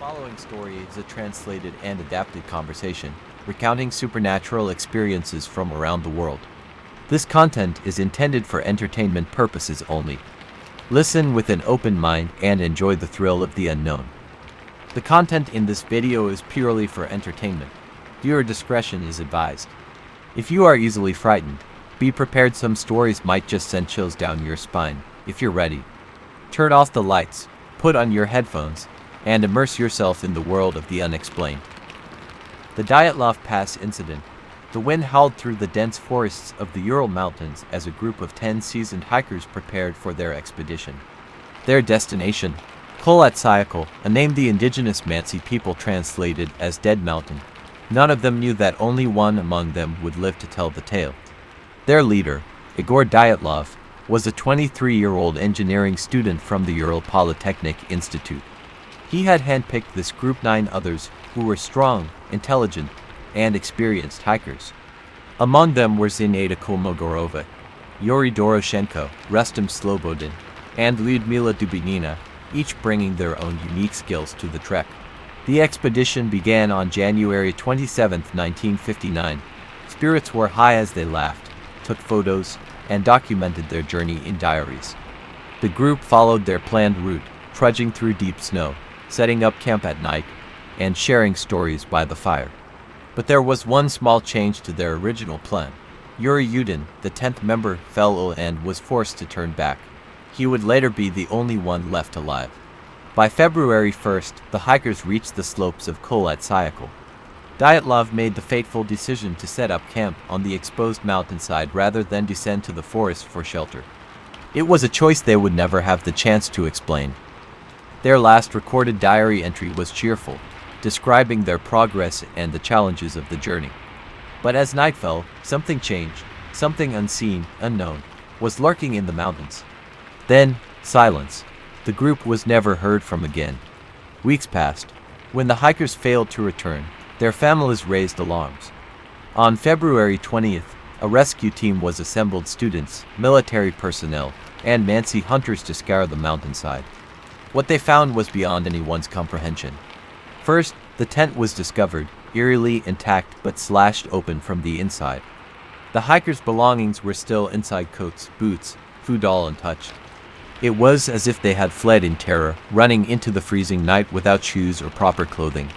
Following story is a translated and adapted conversation, recounting supernatural experiences from around the world. This content is intended for entertainment purposes only. Listen with an open mind and enjoy the thrill of the unknown. The content in this video is purely for entertainment. Viewer discretion is advised. If you are easily frightened, be prepared some stories might just send chills down your spine. If you're ready, turn off the lights, put on your headphones, and immerse yourself in the world of the unexplained. The Dyatlov Pass incident. The wind howled through the dense forests of the Ural Mountains as a group of 10 seasoned hikers prepared for their expedition. Their destination, Kholat-Syakhl, a name the indigenous Mansi people translated as Dead Mountain. None of them knew that only one among them would live to tell the tale. Their leader, Igor Dyatlov, was a 23-year-old engineering student from the Ural Polytechnic Institute. He had handpicked this group 9 others who were strong, intelligent, and experienced hikers. Among them were Zinaida Kolmogorova, Yuri Doroshenko, Rustem Slobodin, and Lyudmila Dubinina, each bringing their own unique skills to the trek. The expedition began on January 27, 1959. Spirits were high as they laughed, took photos, and documented their journey in diaries. The group followed their planned route, trudging through deep snow, setting up camp at night, and sharing stories by the fire. But there was one small change to their original plan. Yuri Yudin, the 10th member, fell ill and was forced to turn back. He would later be the only one left alive. By February 1st, the hikers reached the slopes of Kholat-Syakhl. Dyatlov made the fateful decision to set up camp on the exposed mountainside rather than descend to the forest for shelter. It was a choice they would never have the chance to explain. Their last recorded diary entry was cheerful, describing their progress and the challenges of the journey. But as night fell, something changed. Something unseen, unknown, was lurking in the mountains. Then, silence. The group was never heard from again. Weeks passed. When the hikers failed to return, their families raised alarms. On February 20th, a rescue team was assembled, students, military personnel, and Mansi hunters to scour the mountainside. What they found was beyond anyone's comprehension. First, the tent was discovered, eerily intact but slashed open from the inside. The hikers' belongings were still inside: coats, boots, food all untouched. It was as if they had fled in terror, running into the freezing night without shoes or proper clothing.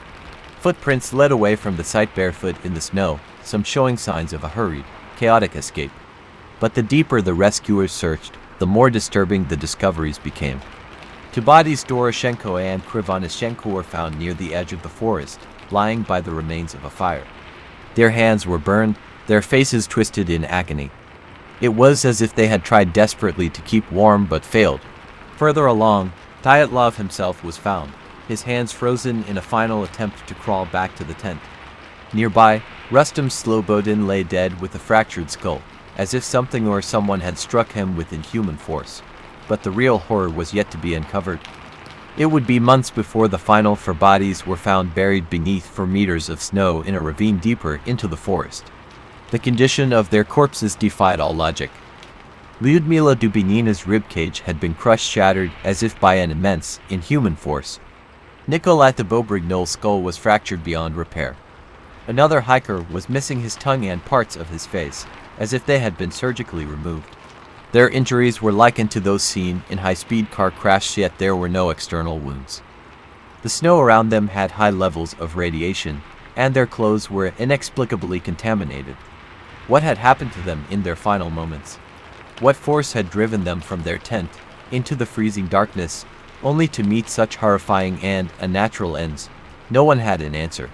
Footprints led away from the site barefoot in the snow, some showing signs of a hurried, chaotic escape. But the deeper the rescuers searched, the more disturbing the discoveries became. 2 bodies, Doroshenko and Krivonishenko, were found near the edge of the forest, lying by the remains of a fire. Their hands were burned, their faces twisted in agony. It was as if they had tried desperately to keep warm but failed. Further along, Dyatlov himself was found, his hands frozen in a final attempt to crawl back to the tent. Nearby, Rustem Slobodin lay dead with a fractured skull, as if something or someone had struck him with inhuman force. But the real horror was yet to be uncovered. It would be months before the final 4 bodies were found buried beneath 4 meters of snow in a ravine deeper into the forest. The condition of their corpses defied all logic. Lyudmila Dubinina's ribcage had been crushed, shattered as if by an immense, inhuman force. Nikolai Bobrignol's skull was fractured beyond repair. Another hiker was missing his tongue and parts of his face, as if they had been surgically removed. Their injuries were likened to those seen in high-speed car crashes, yet there were no external wounds. The snow around them had high levels of radiation, and their clothes were inexplicably contaminated. What had happened to them in their final moments? What force had driven them from their tent into the freezing darkness, only to meet such horrifying and unnatural ends? No one had an answer.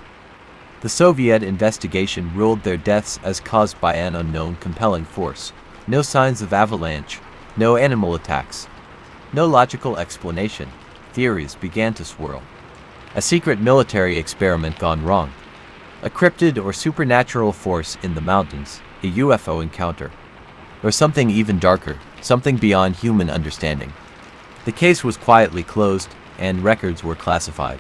The Soviet investigation ruled their deaths as caused by an unknown compelling force. No signs of avalanche, no animal attacks, no logical explanation. Theories began to swirl. A secret military experiment gone wrong. A cryptid or supernatural force in the mountains, a UFO encounter. Or something even darker, something beyond human understanding. The case was quietly closed, and records were classified.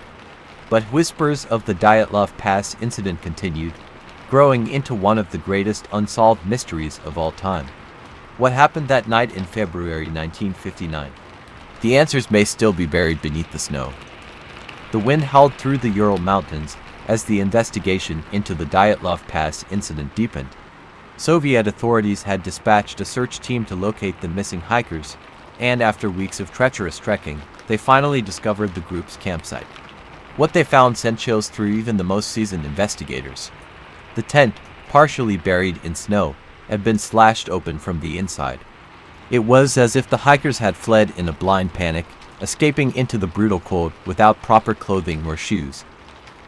But whispers of the Dyatlov Pass incident continued, growing into one of the greatest unsolved mysteries of all time. What happened that night in February 1959? The answers may still be buried beneath the snow. The wind howled through the Ural Mountains as the investigation into the Dyatlov Pass incident deepened. Soviet authorities had dispatched a search team to locate the missing hikers, and after weeks of treacherous trekking, they finally discovered the group's campsite. What they found sent chills through even the most seasoned investigators. The tent, partially buried in snow, had been slashed open from the inside. It was as if the hikers had fled in a blind panic, escaping into the brutal cold without proper clothing or shoes.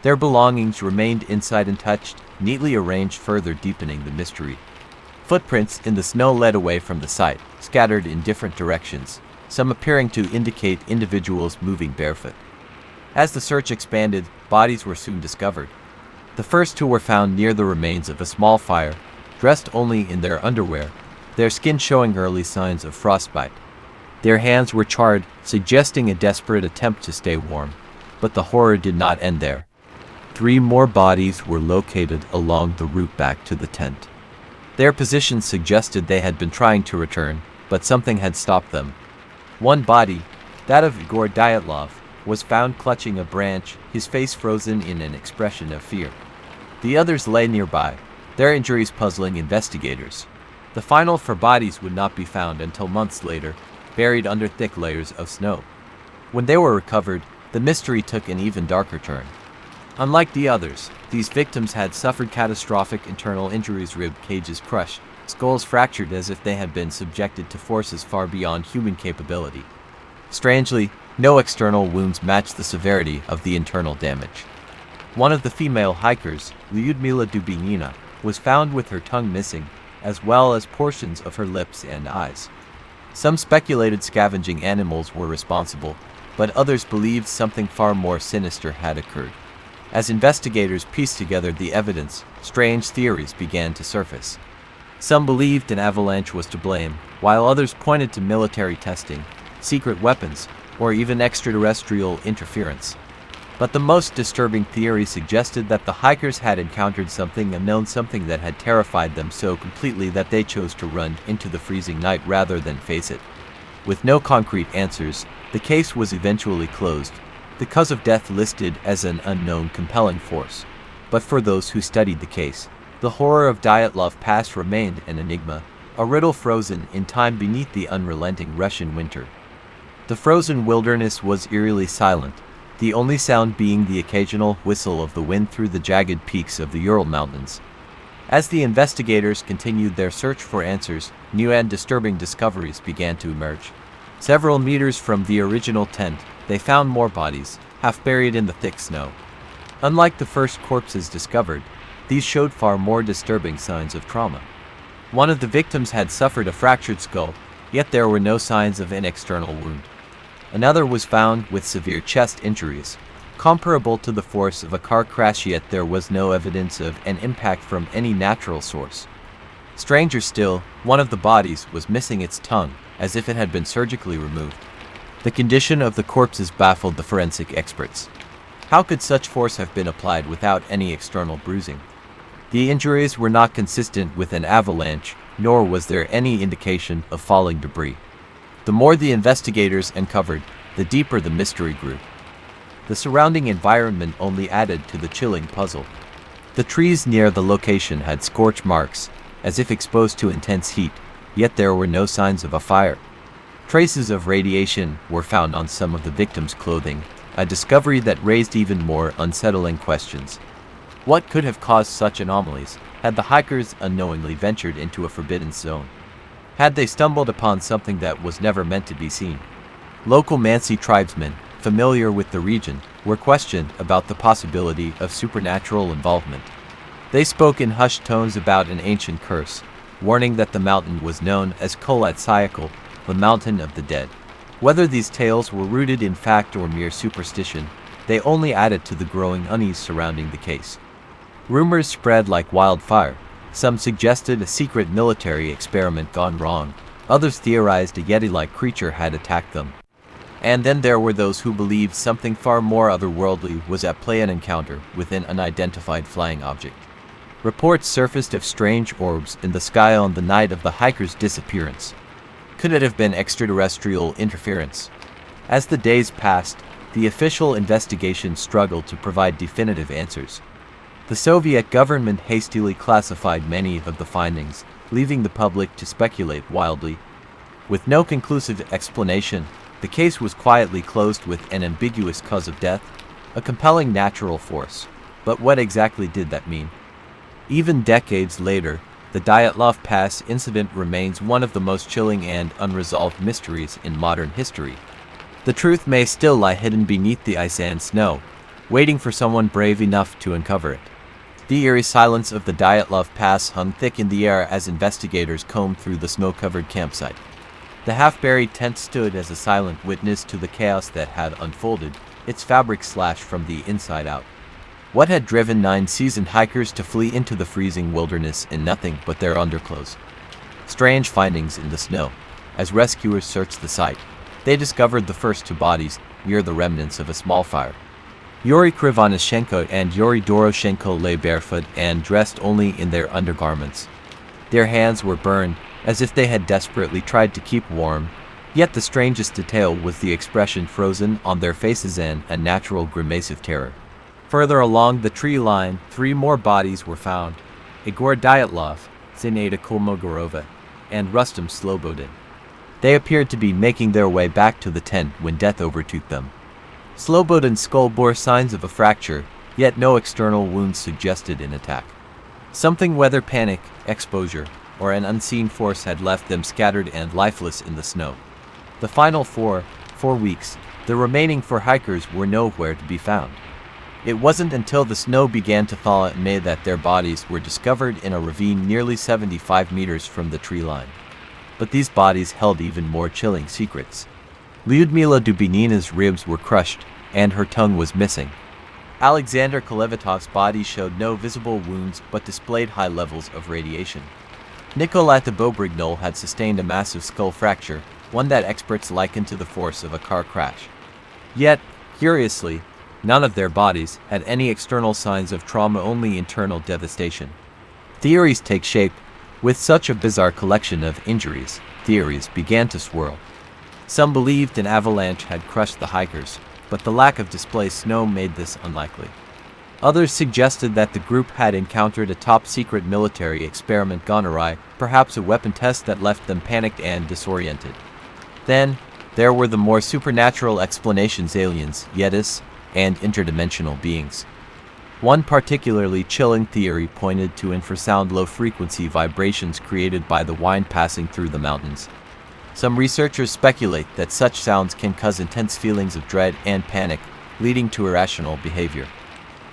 Their belongings remained inside untouched, neatly arranged, further deepening the mystery. Footprints in the snow led away from the site, scattered in different directions, some appearing to indicate individuals moving barefoot. As the search expanded, bodies were soon discovered. The first two were found near the remains of a small fire, dressed only in their underwear, their skin showing early signs of frostbite. Their hands were charred, suggesting a desperate attempt to stay warm. But the horror did not end there. 3 more bodies were located along the route back to the tent. Their positions suggested they had been trying to return, but something had stopped them. One body, that of Igor Dyatlov, was found clutching a branch, his face frozen in an expression of fear. The others lay nearby, their injuries puzzling investigators. The final 4 bodies would not be found until months later, buried under thick layers of snow. When they were recovered, the mystery took an even darker turn. Unlike the others, these victims had suffered catastrophic internal injuries, rib cages crushed, skulls fractured as if they had been subjected to forces far beyond human capability. Strangely, no external wounds matched the severity of the internal damage. One of the female hikers, Lyudmila Dubinina, was found with her tongue missing, as well as portions of her lips and eyes. Some speculated scavenging animals were responsible, but others believed something far more sinister had occurred. As investigators pieced together the evidence, strange theories began to surface. Some believed an avalanche was to blame, while others pointed to military testing, secret weapons, or even extraterrestrial interference. But the most disturbing theory suggested that the hikers had encountered something unknown, something that had terrified them so completely that they chose to run into the freezing night rather than face it. With no concrete answers, the case was eventually closed, the cause of death listed as an unknown compelling force. But for those who studied the case, the horror of Dyatlov Pass remained an enigma, a riddle frozen in time beneath the unrelenting Russian winter. The frozen wilderness was eerily silent, the only sound being the occasional whistle of the wind through the jagged peaks of the Ural Mountains. As the investigators continued their search for answers, new and disturbing discoveries began to emerge. Several meters from the original tent, they found more bodies, half buried in the thick snow. Unlike the first corpses discovered, these showed far more disturbing signs of trauma. One of the victims had suffered a fractured skull, yet there were no signs of an external wound. Another was found with severe chest injuries, comparable to the force of a car crash, yet there was no evidence of an impact from any natural source. Stranger still, one of the bodies was missing its tongue, as if it had been surgically removed. The condition of the corpses baffled the forensic experts. How could such force have been applied without any external bruising? The injuries were not consistent with an avalanche, nor was there any indication of falling debris. The more the investigators uncovered, the deeper the mystery grew. The surrounding environment only added to the chilling puzzle. The trees near the location had scorch marks, as if exposed to intense heat, yet there were no signs of a fire. Traces of radiation were found on some of the victims' clothing, a discovery that raised even more unsettling questions. What could have caused such anomalies? Had the hikers unknowingly ventured into a forbidden zone? Had they stumbled upon something that was never meant to be seen? Local Mansi tribesmen, familiar with the region, were questioned about the possibility of supernatural involvement. They spoke in hushed tones about an ancient curse, warning that the mountain was known as Kolat-Syakal, the Mountain of the Dead. Whether these tales were rooted in fact or mere superstition, they only added to the growing unease surrounding the case. Rumors spread like wildfire. Some suggested a secret military experiment gone wrong. Others theorized a Yeti-like creature had attacked them. And then there were those who believed something far more otherworldly was at play, an encounter with an unidentified flying object. Reports surfaced of strange orbs in the sky on the night of the hikers' disappearance. Could it have been extraterrestrial interference? As the days passed, the official investigation struggled to provide definitive answers. The Soviet government hastily classified many of the findings, leaving the public to speculate wildly. With no conclusive explanation, the case was quietly closed with an ambiguous cause of death, a compelling natural force. But what exactly did that mean? Even decades later, the Dyatlov Pass incident remains one of the most chilling and unresolved mysteries in modern history. The truth may still lie hidden beneath the ice and snow, waiting for someone brave enough to uncover it. The eerie silence of the Dyatlov Pass hung thick in the air as investigators combed through the snow-covered campsite. The half-buried tent stood as a silent witness to the chaos that had unfolded, its fabric slashed from the inside out. What had driven 9 seasoned hikers to flee into the freezing wilderness in nothing but their underclothes? Strange findings in the snow. As rescuers searched the site, they discovered the first 2 bodies near the remnants of a small fire. Yuri Krivonishenko and Yuri Doroshenko lay barefoot and dressed only in their undergarments. Their hands were burned, as if they had desperately tried to keep warm, yet the strangest detail was the expression frozen on their faces and a natural grimace of terror. Further along the tree line, 3 more bodies were found: Igor Dyatlov, Zinaida Kolmogorova, and Rustam Slobodin. They appeared to be making their way back to the tent when death overtook them. Slobodin's skull bore signs of a fracture, yet no external wounds suggested an attack. Something, whether panic, exposure, or an unseen force, had left them scattered and lifeless in the snow. The final 4 weeks, the remaining 4 hikers were nowhere to be found. It wasn't until the snow began to thaw in May that their bodies were discovered in a ravine nearly 75 meters from the tree line. But these bodies held even more chilling secrets. Lyudmila Dubinina's ribs were crushed, and her tongue was missing. Alexander Kolevatov's body showed no visible wounds but displayed high levels of radiation. Nikolata Bobrignol had sustained a massive skull fracture, one that experts likened to the force of a car crash. Yet, curiously, none of their bodies had any external signs of trauma, only internal devastation. Theories take shape. With such a bizarre collection of injuries, theories began to swirl. Some believed an avalanche had crushed the hikers, but the lack of displaced snow made this unlikely. Others suggested that the group had encountered a top-secret military experiment gone awry, perhaps a weapon test that left them panicked and disoriented. Then, there were the more supernatural explanations: aliens, yetis, and interdimensional beings. One particularly chilling theory pointed to infrasound low-frequency vibrations created by the wind passing through the mountains. Some researchers speculate that such sounds can cause intense feelings of dread and panic, leading to irrational behavior.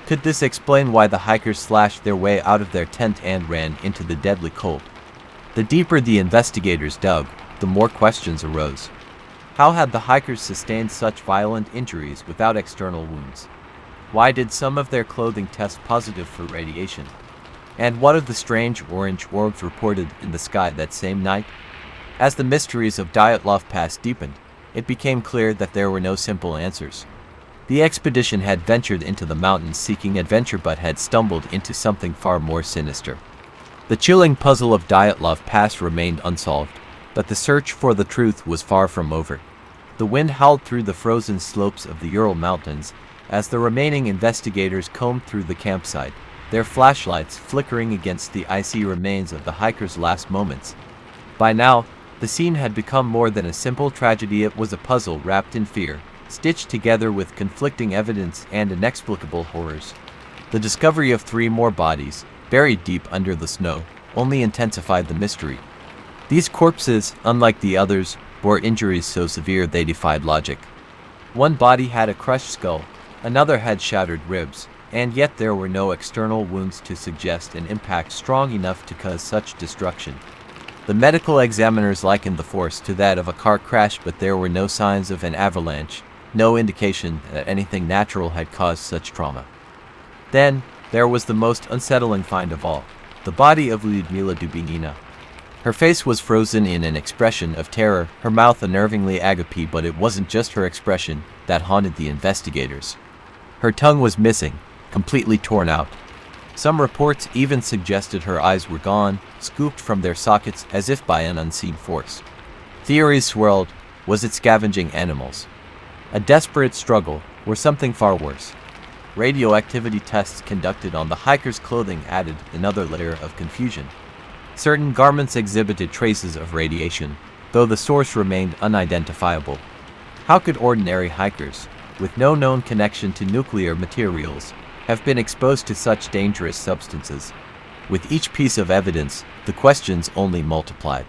Could this explain why the hikers slashed their way out of their tent and ran into the deadly cold? The deeper the investigators dug, the more questions arose. How had the hikers sustained such violent injuries without external wounds? Why did some of their clothing test positive for radiation? And what of the strange orange orbs reported in the sky that same night? As the mysteries of Dyatlov Pass deepened, it became clear that there were no simple answers. The expedition had ventured into the mountains seeking adventure but had stumbled into something far more sinister. The chilling puzzle of Dyatlov Pass remained unsolved, but the search for the truth was far from over. The wind howled through the frozen slopes of the Ural Mountains as the remaining investigators combed through the campsite, their flashlights flickering against the icy remains of the hikers' last moments. By now, the scene had become more than a simple tragedy. It was a puzzle wrapped in fear, stitched together with conflicting evidence and inexplicable horrors. The discovery of 3 more bodies, buried deep under the snow, only intensified the mystery. These corpses, unlike the others, bore injuries so severe they defied logic. One body had a crushed skull, another had shattered ribs, and yet there were no external wounds to suggest an impact strong enough to cause such destruction. The medical examiners likened the force to that of a car crash, but there were no signs of an avalanche, no indication that anything natural had caused such trauma. Then, there was the most unsettling find of all, the body of Lyudmila Dubinina. Her face was frozen in an expression of terror, her mouth unnervingly agape, but it wasn't just her expression that haunted the investigators. Her tongue was missing, completely torn out. Some reports even suggested her eyes were gone, scooped from their sockets as if by an unseen force. Theories swirled. Was it scavenging animals? a desperate struggle, or something far worse. Radioactivity tests conducted on the hikers' clothing added another layer of confusion. Certain garments exhibited traces of radiation, though the source remained unidentifiable. How could ordinary hikers, with no known connection to nuclear materials, have been exposed to such dangerous substances? With each piece of evidence, the questions only multiplied.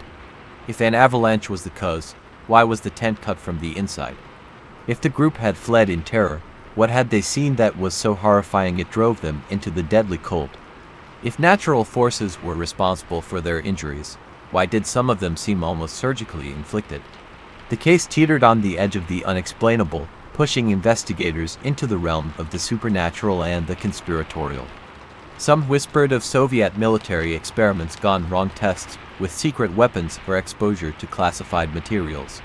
If an avalanche was the cause, why was the tent cut from the inside? If the group had fled in terror, what had they seen that was so horrifying it drove them into the deadly cold? If natural forces were responsible for their injuries, why did some of them seem almost surgically inflicted? The case teetered on the edge of the unexplainable, pushing investigators into the realm of the supernatural and the conspiratorial. Some whispered of Soviet military experiments gone wrong, tests with secret weapons or exposure to classified materials.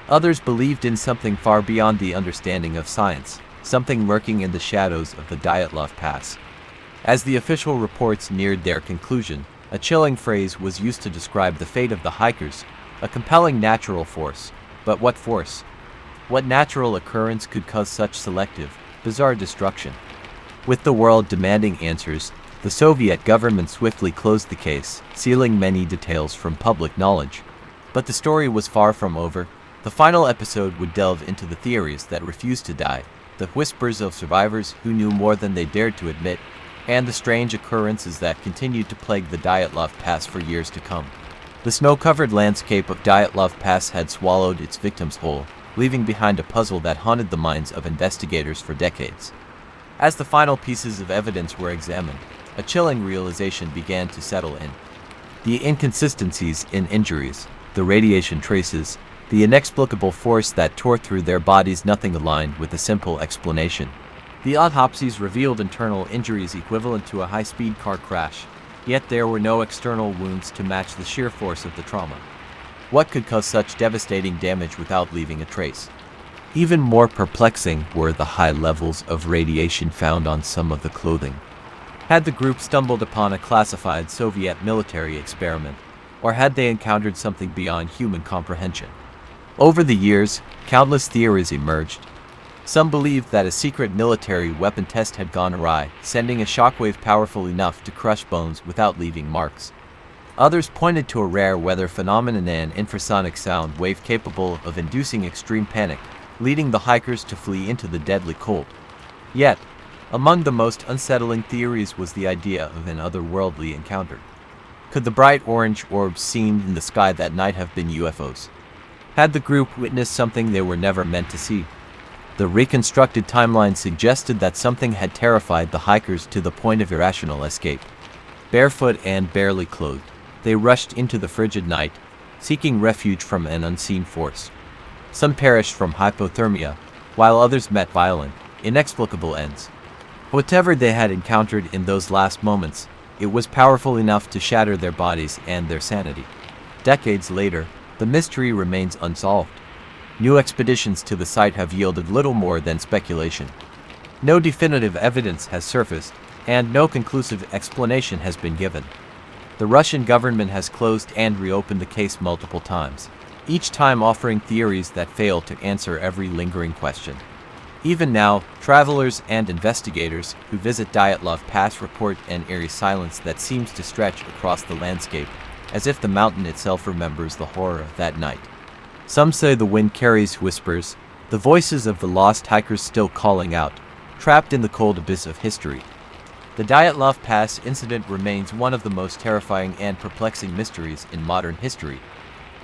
Others believed in something far beyond the understanding of science, something lurking in the shadows of the Dyatlov Pass. As the official reports neared their conclusion, a chilling phrase was used to describe the fate of the hikers: a compelling natural force. But what force? What natural occurrence could cause such selective, bizarre destruction? With the world demanding answers, the Soviet government swiftly closed the case, sealing many details from public knowledge. But the story was far from over. The final episode would delve into the theories that refused to die, the whispers of survivors who knew more than they dared to admit, and the strange occurrences that continued to plague the Dyatlov Pass for years to come. The snow-covered landscape of Dyatlov Pass had swallowed its victims whole, leaving behind a puzzle that haunted the minds of investigators for decades. As the final pieces of evidence were examined, a chilling realization began to settle in. The inconsistencies in injuries, the radiation traces, the inexplicable force that tore through their bodies, nothing aligned with a simple explanation. The autopsies revealed internal injuries equivalent to a high-speed car crash, yet there were no external wounds to match the sheer force of the trauma. What could cause such devastating damage without leaving a trace? Even more perplexing were the high levels of radiation found on some of the clothing. Had the group stumbled upon a classified Soviet military experiment, or had they encountered something beyond human comprehension? Over the years, countless theories emerged. Some believed that a secret military weapon test had gone awry, sending a shockwave powerful enough to crush bones without leaving marks. Others pointed to a rare weather phenomenon, an infrasonic sound wave capable of inducing extreme panic, leading the hikers to flee into the deadly cold. Yet, among the most unsettling theories was the idea of an otherworldly encounter. Could the bright orange orbs seen in the sky that night have been UFOs? Had the group witnessed something they were never meant to see? The reconstructed timeline suggested that something had terrified the hikers to the point of irrational escape. Barefoot and barely clothed, they rushed into the frigid night, seeking refuge from an unseen force. Some perished from hypothermia, while others met violent, inexplicable ends. Whatever they had encountered in those last moments, it was powerful enough to shatter their bodies and their sanity. Decades later, the mystery remains unsolved. New expeditions to the site have yielded little more than speculation. No definitive evidence has surfaced, and no conclusive explanation has been given. The Russian government has closed and reopened the case multiple times, each time offering theories that fail to answer every lingering question. Even now, travelers and investigators who visit Dyatlov Pass report an eerie silence that seems to stretch across the landscape, as if the mountain itself remembers the horror of that night. Some say the wind carries whispers, the voices of the lost hikers still calling out, trapped in the cold abyss of history. The Dyatlov Pass incident remains one of the most terrifying and perplexing mysteries in modern history.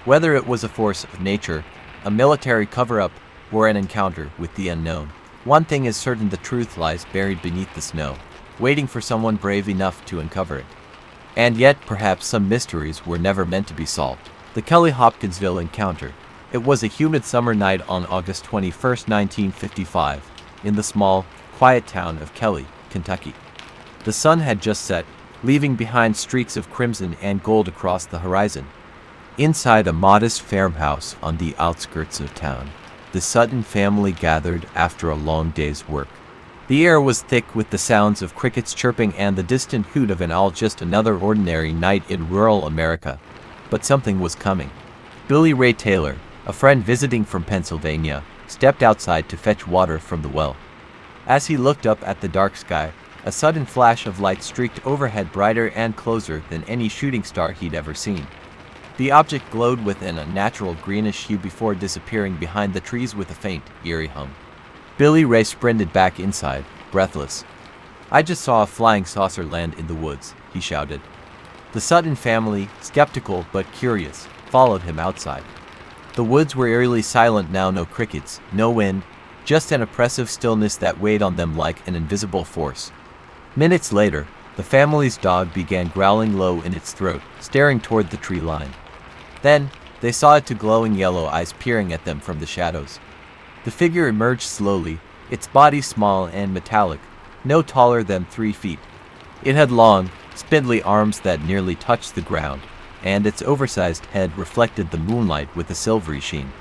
Whether it was a force of nature, a military cover-up, or an encounter with the unknown, one thing is certain: the truth lies buried beneath the snow, waiting for someone brave enough to uncover it. And yet, perhaps some mysteries were never meant to be solved. The Kelly-Hopkinsville encounter. It was a humid summer night on August 21, 1955, in the small, quiet town of Kelly, Kentucky. The sun had just set, leaving behind streaks of crimson and gold across the horizon. Inside a modest farmhouse on the outskirts of town, the Sutton family gathered after a long day's work. The air was thick with the sounds of crickets chirping and the distant hoot of an owl. Just another ordinary night in rural America. But something was coming. Billy Ray Taylor, a friend visiting from Pennsylvania, stepped outside to fetch water from the well. As he looked up at the dark sky, a sudden flash of light streaked overhead brighter and closer than any shooting star he'd ever seen. The object glowed with an unnatural greenish hue before disappearing behind the trees with a faint, eerie hum. Billy Ray sprinted back inside, breathless. "I just saw a flying saucer land in the woods," he shouted. The Sutton family, skeptical but curious, followed him outside. The woods were eerily silent now, no crickets, no wind, just an oppressive stillness that weighed on them like an invisible force. Minutes later, the family's dog began growling low in its throat, staring toward the tree line. Then, they saw it two glowing yellow eyes peering at them from the shadows. The figure emerged slowly, its body small and metallic, no taller than 3 feet. It had long, spindly arms that nearly touched the ground, and its oversized head reflected the moonlight with a silvery sheen.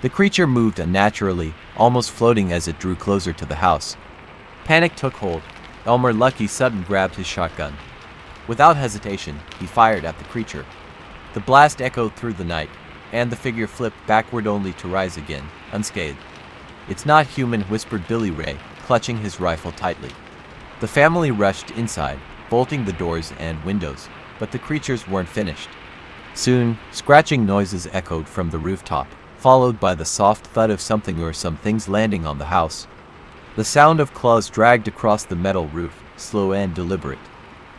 The creature moved unnaturally, almost floating as it drew closer to the house. Panic took hold. Elmer Lucky Sutton grabbed his shotgun. Without hesitation, he fired at the creature. The blast echoed through the night, and the figure flipped backward only to rise again, unscathed. "It's not human," whispered Billy Ray, clutching his rifle tightly. The family rushed inside, bolting the doors and windows, but the creatures weren't finished. Soon, scratching noises echoed from the rooftop, followed by the soft thud of something or some things landing on the house. The sound of claws dragged across the metal roof, slow and deliberate.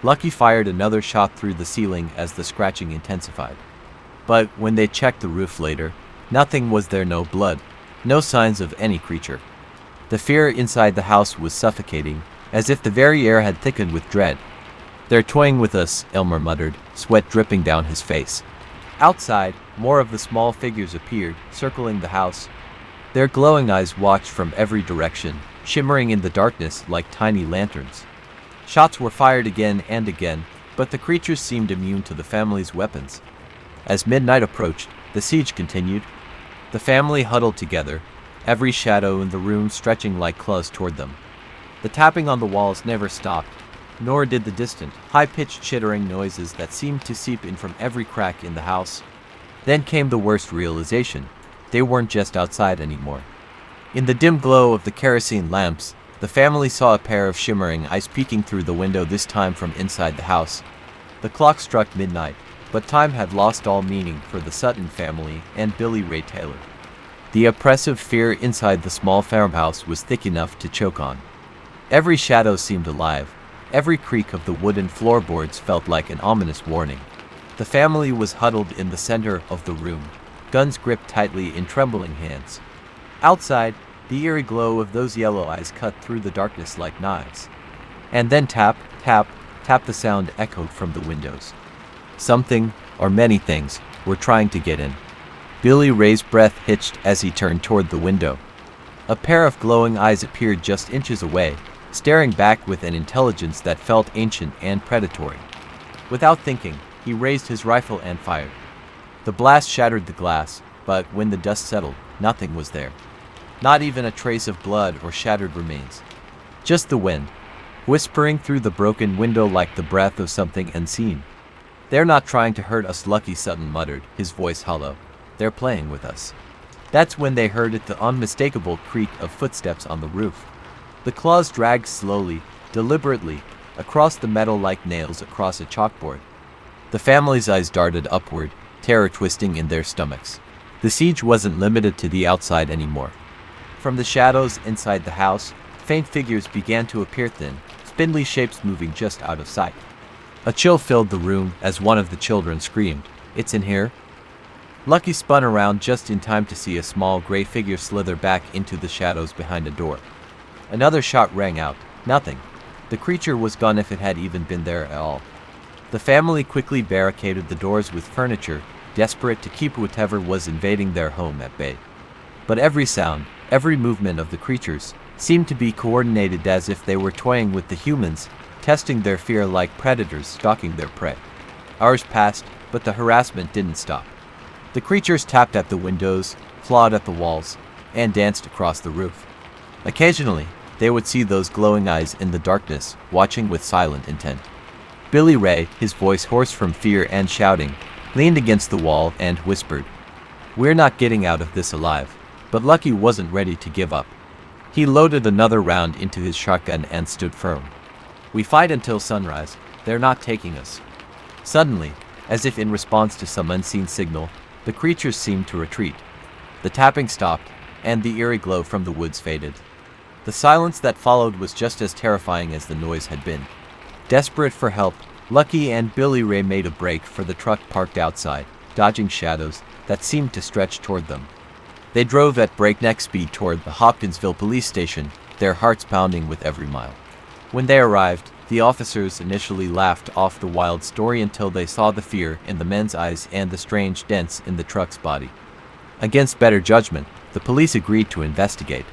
Lucky fired another shot through the ceiling as the scratching intensified. But when they checked the roof later, nothing was there, no blood, no signs of any creature. The fear inside the house was suffocating, as if the very air had thickened with dread. "They're toying with us," Elmer muttered, sweat dripping down his face. Outside, more of the small figures appeared, circling the house. Their glowing eyes watched from every direction, shimmering in the darkness like tiny lanterns. Shots were fired again and again, but the creatures seemed immune to the family's weapons. As midnight approached, the siege continued. The family huddled together, every shadow in the room stretching like claws toward them. The tapping on the walls never stopped, nor did the distant, high-pitched chittering noises that seemed to seep in from every crack in the house. Then came the worst realization. They weren't just outside anymore. In the dim glow of the kerosene lamps, the family saw a pair of shimmering eyes peeking through the window, this time from inside the house. The clock struck midnight, but time had lost all meaning for the Sutton family and Billy Ray Taylor. The oppressive fear inside the small farmhouse was thick enough to choke on. Every shadow seemed alive. Every creak of the wooden floorboards felt like an ominous warning. The family was huddled in the center of the room, guns gripped tightly in trembling hands. Outside, the eerie glow of those yellow eyes cut through the darkness like knives. And then tap, tap, tap, the sound echoed from the windows. Something, or many things, were trying to get in. Billy Ray's breath hitched as he turned toward the window. A pair of glowing eyes appeared just inches away, staring back with an intelligence that felt ancient and predatory. Without thinking, he raised his rifle and fired. The blast shattered the glass, but when the dust settled, nothing was there. Not even a trace of blood or shattered remains. Just the wind, whispering through the broken window like the breath of something unseen. "They're not trying to hurt us," Lucky Sutton muttered, his voice hollow. "They're playing with us." That's when they heard the unmistakable creak of footsteps on the roof. The claws dragged slowly, deliberately, across the metal like nails across a chalkboard. The family's eyes darted upward, terror twisting in their stomachs. The siege wasn't limited to the outside anymore. From the shadows inside the house, faint figures began to appear, thin, spindly shapes moving just out of sight. A chill filled the room as one of the children screamed, "It's in here!" Lucky spun around just in time to see a small gray figure slither back into the shadows behind a door. Another shot rang out. Nothing. The creature was gone, if it had even been there at all. The family quickly barricaded the doors with furniture, desperate to keep whatever was invading their home at bay. But every sound, every movement of the creatures, seemed to be coordinated as if they were toying with the humans, testing their fear like predators stalking their prey. Hours passed, but the harassment didn't stop. The creatures tapped at the windows, clawed at the walls, and danced across the roof. Occasionally, they would see those glowing eyes in the darkness, watching with silent intent. Billy Ray, his voice hoarse from fear and shouting, leaned against the wall and whispered, "We're not getting out of this alive." But Lucky wasn't ready to give up. He loaded another round into his shotgun and stood firm. "We fight until sunrise. They're not taking us." Suddenly, as if in response to some unseen signal, the creatures seemed to retreat. The tapping stopped, and the eerie glow from the woods faded. The silence that followed was just as terrifying as the noise had been. Desperate for help, Lucky and Billy Ray made a break for the truck parked outside, dodging shadows that seemed to stretch toward them. They drove at breakneck speed toward the Hopkinsville police station, their hearts pounding with every mile. When they arrived, the officers initially laughed off the wild story until they saw the fear in the men's eyes and the strange dents in the truck's body. Against better judgment, the police agreed to investigate.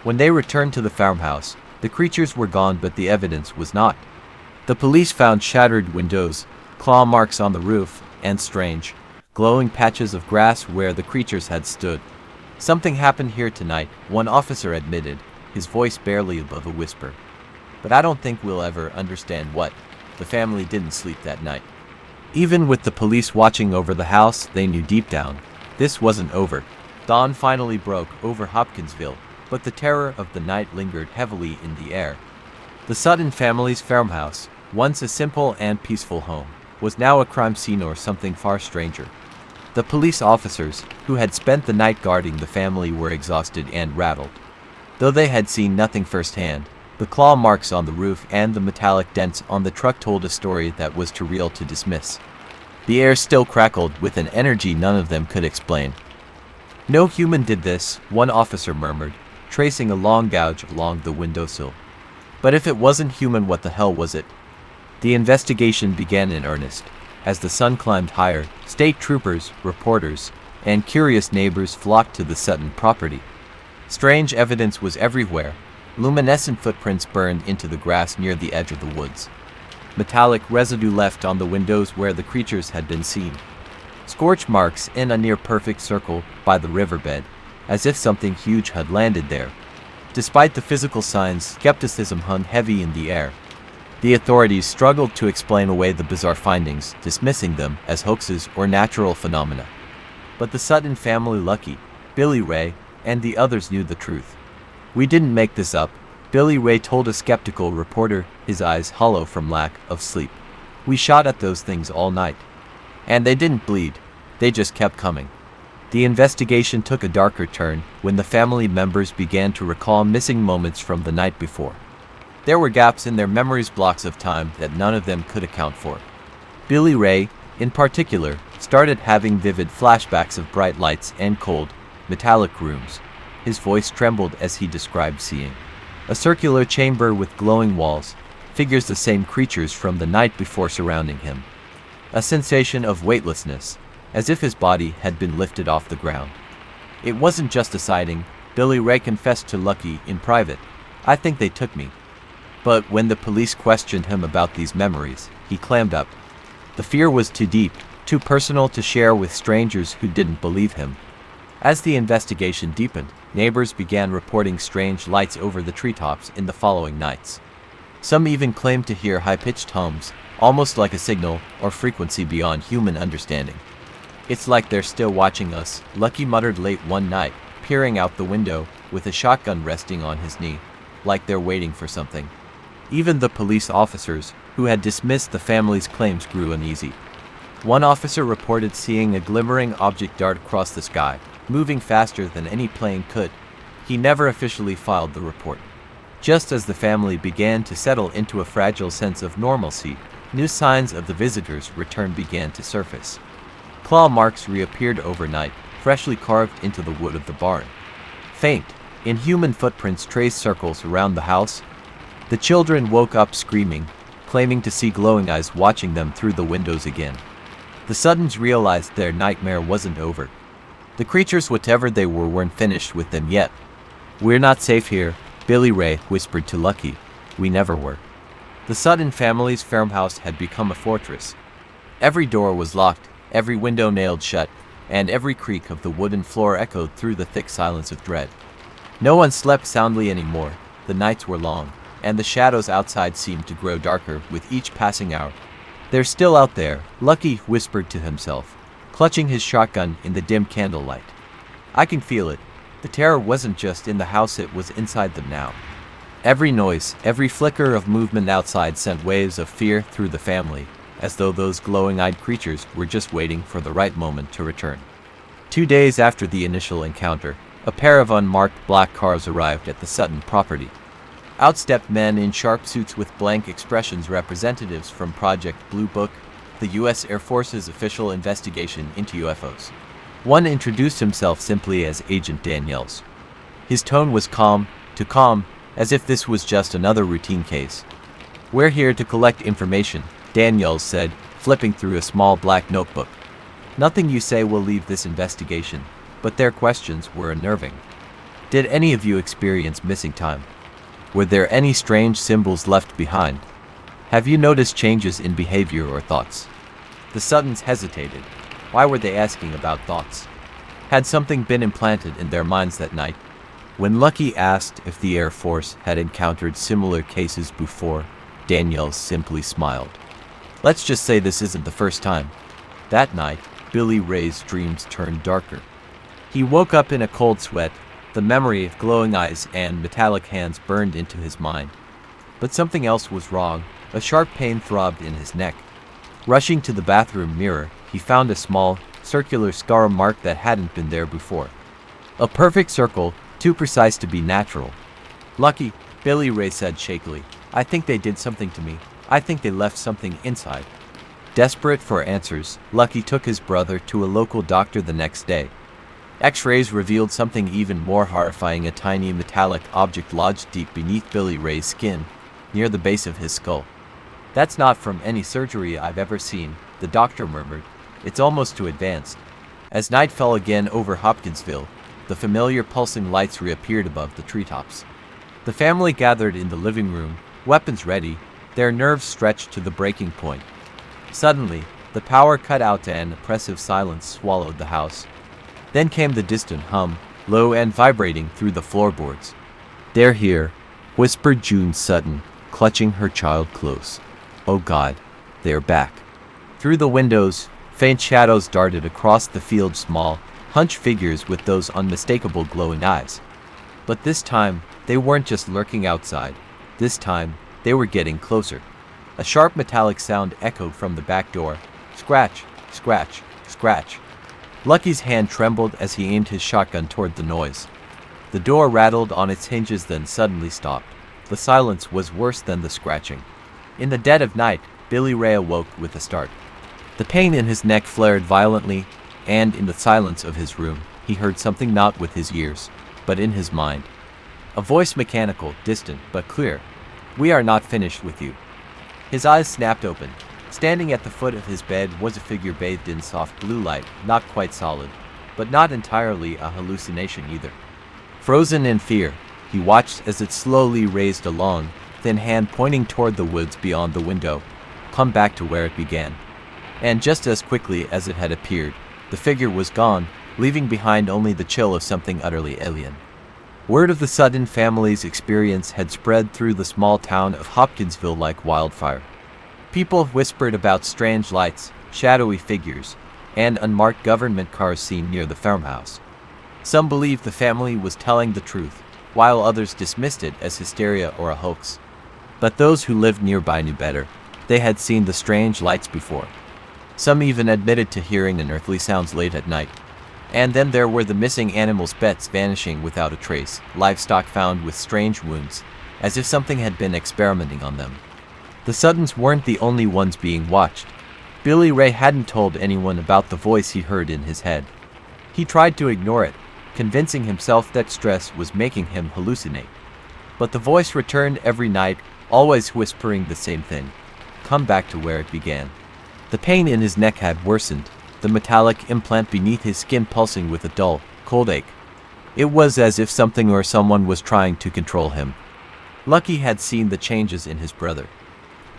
When they returned to the farmhouse, the creatures were gone, but the evidence was not. The police found shattered windows, claw marks on the roof, and strange, glowing patches of grass where the creatures had stood. "Something happened here tonight," one officer admitted, his voice barely above a whisper. "But I don't think we'll ever understand what." The family didn't sleep that night. Even with the police watching over the house, they knew deep down, this wasn't over. Dawn finally broke over Hopkinsville, but the terror of the night lingered heavily in the air. The Sutton family's farmhouse, once a simple and peaceful home, was now a crime scene or something far stranger. The police officers, who had spent the night guarding the family, were exhausted and rattled. Though they had seen nothing firsthand, the claw marks on the roof and the metallic dents on the truck told a story that was too real to dismiss. The air still crackled with an energy none of them could explain. "No human did this," one officer murmured, tracing a long gouge along the windowsill. "But if it wasn't human, what the hell was it?" The investigation began in earnest. As the sun climbed higher, state troopers, reporters, and curious neighbors flocked to the Sutton property. Strange evidence was everywhere. Luminescent footprints burned into the grass near the edge of the woods. Metallic residue left on the windows where the creatures had been seen. Scorch marks in a near-perfect circle by the riverbed, as if something huge had landed there. Despite the physical signs, skepticism hung heavy in the air. The authorities struggled to explain away the bizarre findings, dismissing them as hoaxes or natural phenomena. But the Sutton family, Lucky, Billy Ray, and the others knew the truth. "We didn't make this up," Billy Ray told a skeptical reporter, his eyes hollow from lack of sleep. "We shot at those things all night. And they didn't bleed. They just kept coming." The investigation took a darker turn when the family members began to recall missing moments from the night before. There were gaps in their memories, blocks of time that none of them could account for. Billy Ray, in particular, started having vivid flashbacks of bright lights and cold, metallic rooms. His voice trembled as he described seeing a circular chamber with glowing walls, figures the same creatures from the night before surrounding him. A sensation of weightlessness, as if his body had been lifted off the ground. "It wasn't just a sighting," Billy Ray confessed to Lucky in private. "I think they took me." But when the police questioned him about these memories, he clammed up. The fear was too deep, too personal to share with strangers who didn't believe him. As the investigation deepened, neighbors began reporting strange lights over the treetops in the following nights. Some even claimed to hear high-pitched hums, almost like a signal or frequency beyond human understanding. "It's like they're still watching us," Lucky muttered late one night, peering out the window with a shotgun resting on his knee, "like they're waiting for something." Even the police officers, who had dismissed the family's claims, grew uneasy. One officer reported seeing a glimmering object dart across the sky, moving faster than any plane could. He never officially filed the report. Just as the family began to settle into a fragile sense of normalcy, new signs of the visitors' return began to surface. Claw marks reappeared overnight, freshly carved into the wood of the barn. Faint, inhuman footprints traced circles around the house. The children woke up screaming, claiming to see glowing eyes watching them through the windows again. The Suttons realized their nightmare wasn't over. The creatures, whatever they were, weren't finished with them yet. "We're not safe here," Billy Ray whispered to Lucky. "We never were." The Sutton family's farmhouse had become a fortress. Every door was locked, every window nailed shut, and every creak of the wooden floor echoed through the thick silence of dread. No one slept soundly anymore. The nights were long, and the shadows outside seemed to grow darker with each passing hour. "They're still out there," Lucky whispered to himself, clutching his shotgun in the dim candlelight. "I can feel it. The terror wasn't just in the house, it was inside them now. Every noise, every flicker of movement outside sent waves of fear through the family, as though those glowing-eyed creatures were just waiting for the right moment to return. 2 days after the initial encounter, a pair of unmarked black cars arrived at the Sutton property. Out stepped men in sharp suits with blank expressions, representatives from Project Blue Book, the U.S. Air Force's official investigation into UFOs. One introduced himself simply as Agent Daniels. His tone was calm, as if this was just another routine case. "We're here to collect information," Daniels said, flipping through a small black notebook. "Nothing you say will leave this investigation," but their questions were unnerving. "Did any of you experience missing time? Were there any strange symbols left behind? Have you noticed changes in behavior or thoughts?" The Suttons hesitated. Why were they asking about thoughts? Had something been implanted in their minds that night? When Lucky asked if the Air Force had encountered similar cases before, Daniels simply smiled. "Let's just say this isn't the first time." That night, Billy Ray's dreams turned darker. He woke up in a cold sweat. The memory of glowing eyes and metallic hands burned into his mind. But something else was wrong. A sharp pain throbbed in his neck. Rushing to the bathroom mirror, he found a small, circular scar mark that hadn't been there before. A perfect circle, too precise to be natural. "Lucky," Billy Ray said shakily. "I think they did something to me. I think they left something inside." Desperate for answers, Lucky took his brother to a local doctor the next day. X-rays revealed something even more horrifying: a tiny metallic object lodged deep beneath Billy Ray's skin, near the base of his skull. "That's not from any surgery I've ever seen," the doctor murmured. "It's almost too advanced." As night fell again over Hopkinsville, the familiar pulsing lights reappeared above the treetops. The family gathered in the living room, weapons ready, their nerves stretched to the breaking point. Suddenly, the power cut out and oppressive silence swallowed the house. Then came the distant hum, low and vibrating through the floorboards. "They're here," whispered June Sutton, clutching her child close. "Oh God, they're back." Through the windows, faint shadows darted across the field, small, hunched figures with those unmistakable glowing eyes. But this time, they weren't just lurking outside. This time, they were getting closer. A sharp metallic sound echoed from the back door. Scratch, scratch, scratch. Lucky's hand trembled as he aimed his shotgun toward the noise. The door rattled on its hinges, then suddenly stopped. The silence was worse than the scratching. In the dead of night, Billy Ray awoke with a start. The pain in his neck flared violently, and in the silence of his room, he heard something not with his ears, but in his mind. A voice, mechanical, distant, but clear. "We are not finished with you." His eyes snapped open. Standing at the foot of his bed was a figure bathed in soft blue light, not quite solid, but not entirely a hallucination either. Frozen in fear, he watched as it slowly raised a long, thin hand pointing toward the woods beyond the window, come back to where it began. And just as quickly as it had appeared, the figure was gone, leaving behind only the chill of something utterly alien. Word of the Sutton family's experience had spread through the small town of Hopkinsville like wildfire. People whispered about strange lights, shadowy figures, and unmarked government cars seen near the farmhouse. Some believed the family was telling the truth, while others dismissed it as hysteria or a hoax. But those who lived nearby knew better. They had seen the strange lights before. Some even admitted to hearing unearthly sounds late at night. And then there were the missing animals, pets vanishing without a trace, livestock found with strange wounds, as if something had been experimenting on them. The Suttons weren't the only ones being watched. Billy Ray hadn't told anyone about the voice he heard in his head. He tried to ignore it, convincing himself that stress was making him hallucinate. But the voice returned every night, always whispering the same thing: "Come back to where it began." The pain in his neck had worsened, the metallic implant beneath his skin pulsing with a dull, cold ache. It was as if something or someone was trying to control him. Lucky had seen the changes in his brother.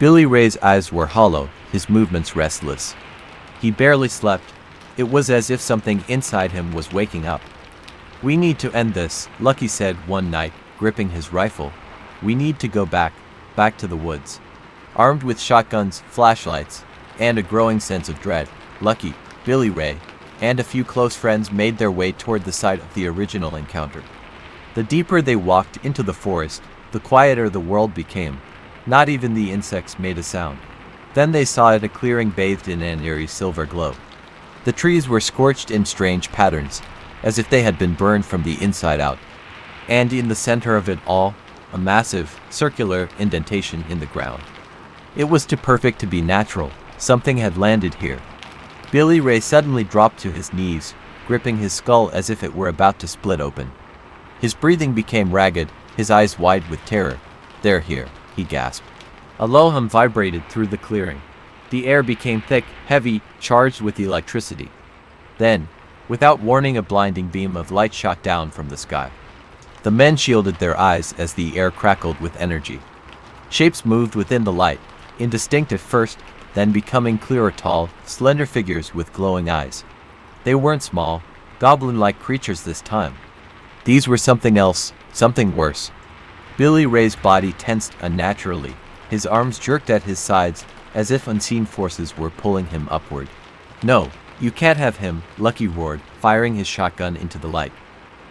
Billy Ray's eyes were hollow, his movements restless. He barely slept. It was as if something inside him was waking up. "We need to end this," Lucky said one night, gripping his rifle. "We need to go back to the woods." Armed with shotguns, flashlights, and a growing sense of dread, Lucky, Billy Ray, and a few close friends made their way toward the site of the original encounter. The deeper they walked into the forest, the quieter the world became. Not even the insects made a sound. Then they saw it, a clearing bathed in an eerie silver glow. The trees were scorched in strange patterns, as if they had been burned from the inside out. And in the center of it all, a massive, circular indentation in the ground. It was too perfect to be natural. Something had landed here. Billy Ray suddenly dropped to his knees, gripping his skull as if it were about to split open. His breathing became ragged, his eyes wide with terror. "They're here," he gasped. A low hum vibrated through the clearing. The air became thick, heavy, charged with electricity. Then, without warning, a blinding beam of light shot down from the sky. The men shielded their eyes as the air crackled with energy. Shapes moved within the light, indistinct at first, then becoming clearer, tall, slender figures with glowing eyes. They weren't small, goblin-like creatures this time. These were something else, something worse. Billy Ray's body tensed unnaturally. His arms jerked at his sides, as if unseen forces were pulling him upward. "No, you can't have him," Lucky roared, firing his shotgun into the light.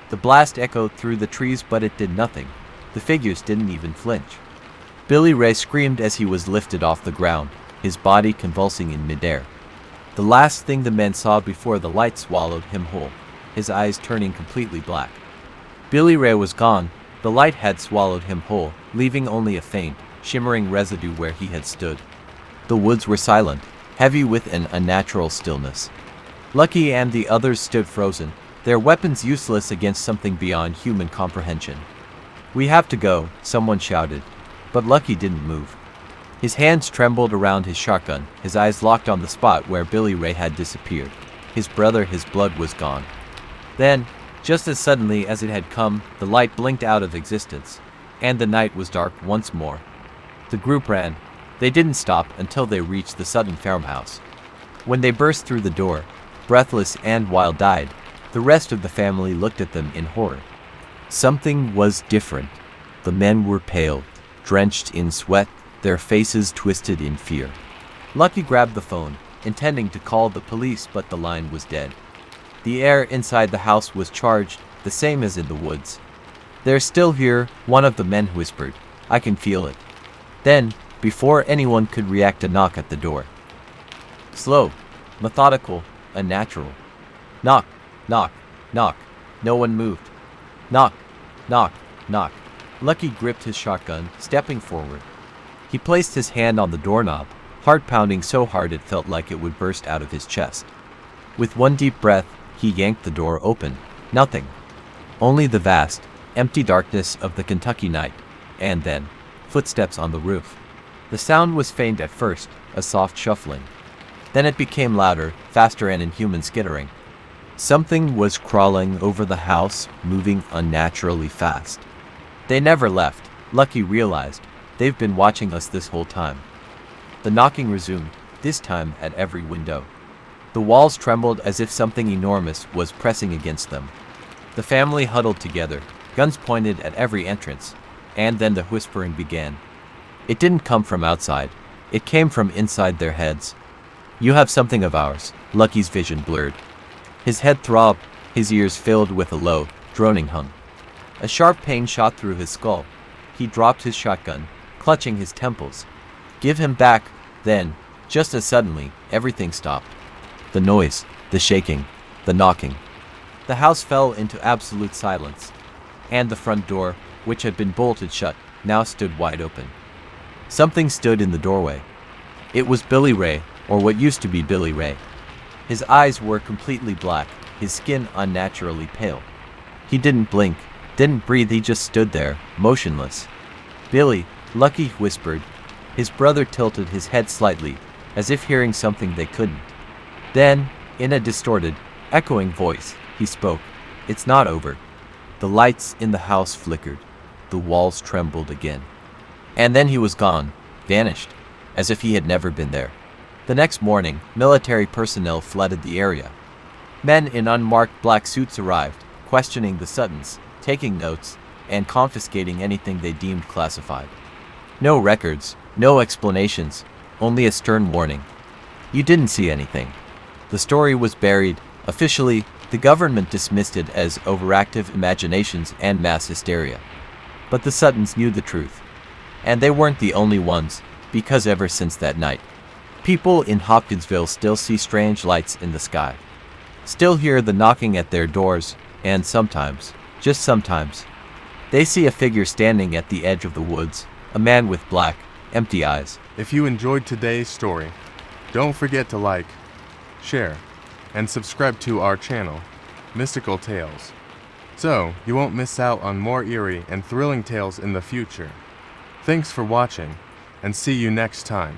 The blast echoed through the trees, but it did nothing. The figures didn't even flinch. Billy Ray screamed as he was lifted off the ground, his body convulsing in midair. The last thing the men saw before the light swallowed him whole, his eyes turning completely black. Billy Ray was gone. The light had swallowed him whole, leaving only a faint, shimmering residue where he had stood. The woods were silent, heavy with an unnatural stillness. Lucky and the others stood frozen, their weapons useless against something beyond human comprehension. "We have to go," someone shouted, but Lucky didn't move. His hands trembled around his shotgun, his eyes locked on the spot where Billy Ray had disappeared. His brother, his blood was gone. Then, just as suddenly as it had come, the light blinked out of existence, and the night was dark once more. The group ran. They didn't stop until they reached the Sutton farmhouse. When they burst through the door, breathless and wild-eyed, the rest of the family looked at them in horror. Something was different. The men were pale, drenched in sweat, their faces twisted in fear. Lucky grabbed the phone, intending to call the police, but the line was dead. The air inside the house was charged, the same as in the woods. "They're still here," one of the men whispered. "I can feel it." Then, before anyone could react, a knock at the door. Slow, methodical, unnatural. Knock, knock, knock. No one moved. Knock, knock, knock. Lucky gripped his shotgun, stepping forward. He placed his hand on the doorknob, heart pounding so hard it felt like it would burst out of his chest. With one deep breath, he yanked the door open. Nothing. Only the vast, empty darkness of the Kentucky night, and then, footsteps on the roof. The sound was faint at first, a soft shuffling. Then it became louder, faster, and inhuman skittering. Something was crawling over the house, moving unnaturally fast. They never left, Lucky realized. They've been watching us this whole time. The knocking resumed, this time at every window. The walls trembled as if something enormous was pressing against them. The family huddled together, guns pointed at every entrance, and then the whispering began. It didn't come from outside. It came from inside their heads. "You have something of ours." Lucky's vision blurred. His head throbbed, his ears filled with a low, droning hum. A sharp pain shot through his skull. He dropped his shotgun, clutching his temples. "Give him back." Then, just as suddenly, everything stopped. The noise, the shaking, the knocking. The house fell into absolute silence, and the front door, which had been bolted shut, now stood wide open. Something stood in the doorway. It was Billy Ray, or what used to be Billy Ray. His eyes were completely black, his skin unnaturally pale. He didn't blink, didn't breathe, he just stood there, motionless. "Billy," Lucky whispered. His brother tilted his head slightly, as if hearing something they couldn't. Then, in a distorted, echoing voice, he spoke. "It's not over." The lights in the house flickered. The walls trembled again. And then he was gone, vanished, as if he had never been there. The next morning, military personnel flooded the area. Men in unmarked black suits arrived, questioning the Suttons, taking notes, and confiscating anything they deemed classified. No records, no explanations, only a stern warning. You didn't see anything. The story was buried, Officially, the government dismissed it as overactive imaginations and mass hysteria. But the Suttons knew the truth. And they weren't the only ones, because ever since that night, people in Hopkinsville still see strange lights in the sky. Still hear the knocking at their doors, and sometimes, just sometimes, they see a figure standing at the edge of the woods, a man with black, empty eyes. If you enjoyed today's story, don't forget to like, share, and subscribe to our channel, Mystical Tales, so you won't miss out on more eerie and thrilling tales in the future. Thanks for watching, and see you next time.